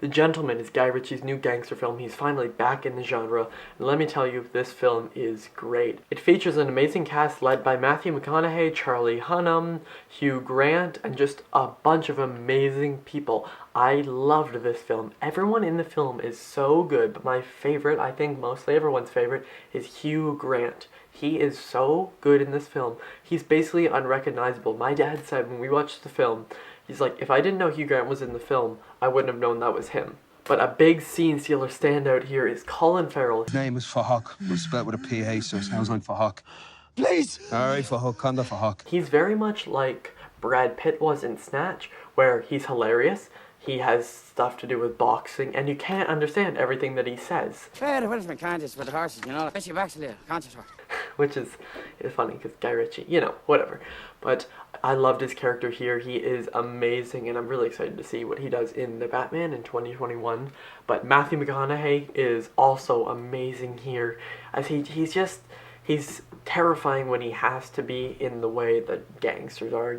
The Gentleman is Guy Ritchie's new gangster film. He's finally back in the genre, and let me tell you, this film is great. It features an amazing cast led by Matthew McConaughey, Charlie Hunnam, Hugh Grant, and just a bunch of amazing people. I loved this film. Everyone in the film is so good, but my favorite, I think mostly everyone's favorite, is Hugh Grant. He is so good in this film. He's basically unrecognizable. My dad said when we watched the film, he's like, if I didn't know Hugh Grant was in the film, I wouldn't have known that was him. But a big scene stealer standout here is Colin Farrell. His name is Fahok, but spelled with a PH, so it sounds like Fahok. Please! Alright, Fahok, Conda Fahok. He's very much like Brad Pitt was in Snatch, where he's hilarious. He has stuff to do with boxing, and you can't understand everything that he says. What is my contest with the horses, you know? You've actually a contest for. Which is funny because Guy Ritchie, whatever. But I loved his character here. He is amazing, and I'm really excited to see what he does in The Batman in 2021. But Matthew McConaughey is also amazing here, as he's terrifying when he has to be in the way that gangsters are,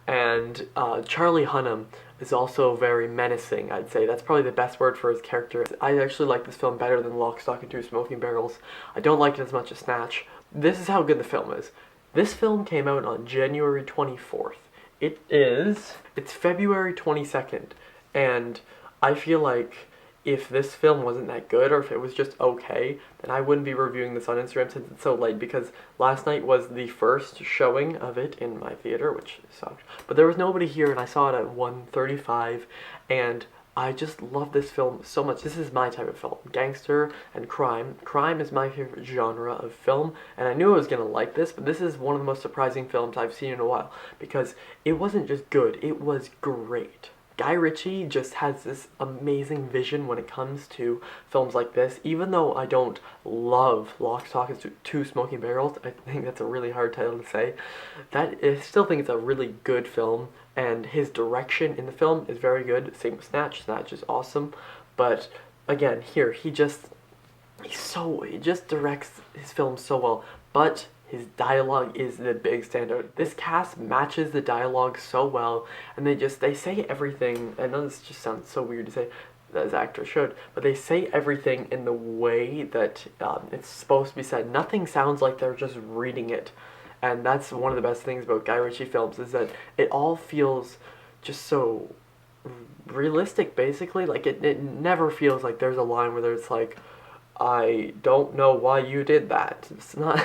And Charlie Hunnam is also very menacing, I'd say. That's probably the best word for his character. I actually like this film better than Lock, Stock, and Two Smoking Barrels. I don't like it as much as Snatch. This is how good the film is. This film came out on January 24th. It's February 22nd, and I feel like if this film wasn't that good, or if it was just okay, then I wouldn't be reviewing this on Instagram since it's so late, because last night was the first showing of it in my theater, which sucked. But there was nobody here, and I saw it at 1:35, and I just love this film so much. This is my type of film. Gangster and crime. Crime is my favorite genre of film, and I knew I was going to like this, but this is one of the most surprising films I've seen in a while, because it wasn't just good, it was great. Guy Ritchie just has this amazing vision when it comes to films like this. Even though I don't love Lock, Stock, and Two Smoking Barrels, I think that's a really hard title to say, I still think it's a really good film, and his direction in the film is very good. Same with Snatch. Snatch is awesome, but again, here, he just directs his films so well, but his dialogue is the big standout. This cast matches the dialogue so well, and they say everything. I know this just sounds so weird to say, as actors should, but they say everything in the way that it's supposed to be said. Nothing sounds like they're just reading it, and that's one of the best things about Guy Ritchie films, is that it all feels just so realistic, basically. Like, it never feels like there's a line where there's like, I don't know why you did that. It's not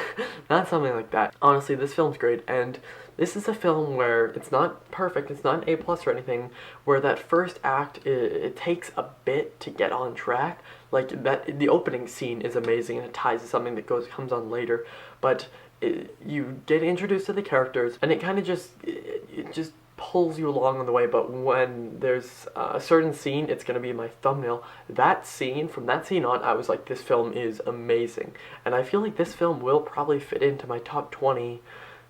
something like that. Honestly, this film's great, and this is a film where it's not perfect, it's not an A+ or anything, where that first act, it takes a bit to get on track. Like, the opening scene is amazing, and it ties to something that comes on later, but you get introduced to the characters, and it kind of just pulls you along on the way. But when there's a certain scene, it's going to be my thumbnail. From that scene on, I was like, this film is amazing. And I feel like this film will probably fit into my top 20,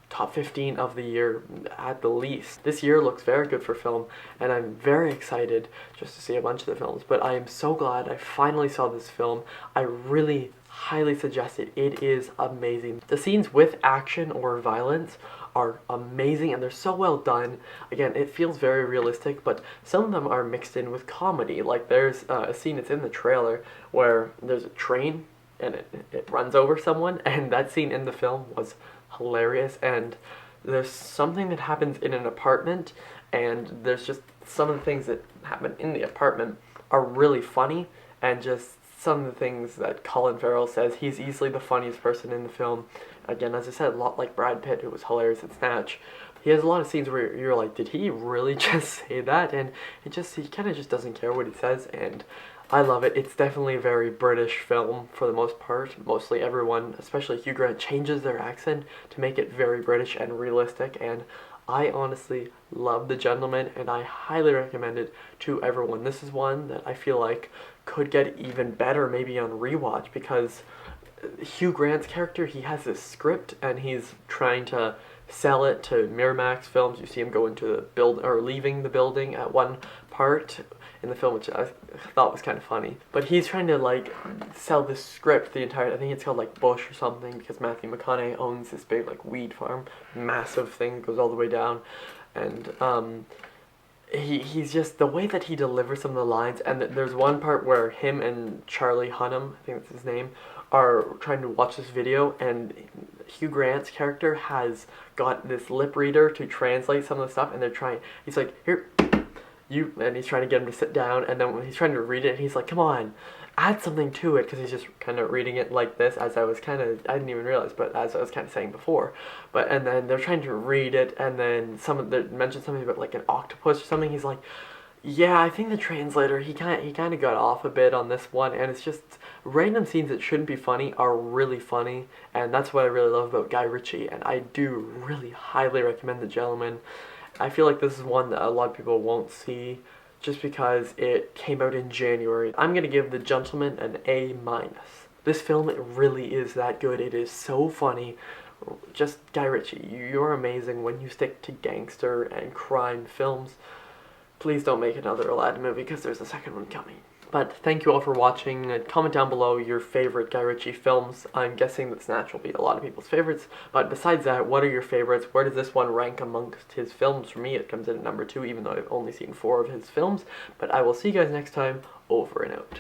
top 15 of the year at the least. This year looks very good for film, and I'm very excited just to see a bunch of the films. But I am so glad I finally saw this film. I really highly suggest it. It is amazing. The scenes with action or violence are amazing, and they're so well done. Again, it feels very realistic, but some of them are mixed in with comedy. Like, there's a scene that's in the trailer where there's a train and it runs over someone, and that scene in the film was hilarious. And there's something that happens in an apartment, and there's just some of the things that happen in the apartment are really funny, and just some of the things that Colin Farrell says. He's easily the funniest person in the film. Again, as I said, a lot like Brad Pitt, who was hilarious in Snatch. He has a lot of scenes where you're like, did he really just say that? And he kind of just doesn't care what he says, and I love it. It's definitely a very British film for the most part. Mostly everyone, especially Hugh Grant, changes their accent to make it very British and realistic, and I honestly love The Gentleman, and I highly recommend it to everyone. This is one that I feel like could get even better maybe on rewatch, because Hugh Grant's character, he has this script, and he's trying to sell it to Miramax Films. You see him go into the leaving the building at one part in the film, which I thought was kind of funny. But he's trying to like sell this script the entire, I think it's called like Bush or something, because Matthew McConaughey owns this big like weed farm, massive thing, goes all the way down, and he's just the way that he delivers some of the lines, and there's one part where him and Charlie Hunnam, I think that's his name, are trying to watch this video, and Hugh Grant's character has got this lip reader to translate some of the stuff, and he's like, here, you, and he's trying to get him to sit down, and then when he's trying to read it, he's like, come on, add something to it, because he's just kind of reading it like this, I didn't even realize, but as I was kind of saying before, and then they're trying to read it, and then they mentioned something about like an octopus or something, he's like, yeah, I think the translator, he kind of got off a bit on this one, and it's just random scenes that shouldn't be funny are really funny, and that's what I really love about Guy Ritchie, and I do really highly recommend The Gentleman. I feel like this is one that a lot of people won't see just because it came out in January. I'm gonna give The Gentleman an A-. This film, it really is that good. It is so funny. Just Guy Ritchie, you're amazing when you stick to gangster and crime films. Please don't make another Aladdin movie because there's a second one coming. But thank you all for watching. Comment down below your favorite Guy Ritchie films. I'm guessing that Snatch will be a lot of people's favorites. But besides that, what are your favorites? Where does this one rank amongst his films? For me, it comes in at number 2, even though I've only seen 4 of his films. But I will see you guys next time. Over and out.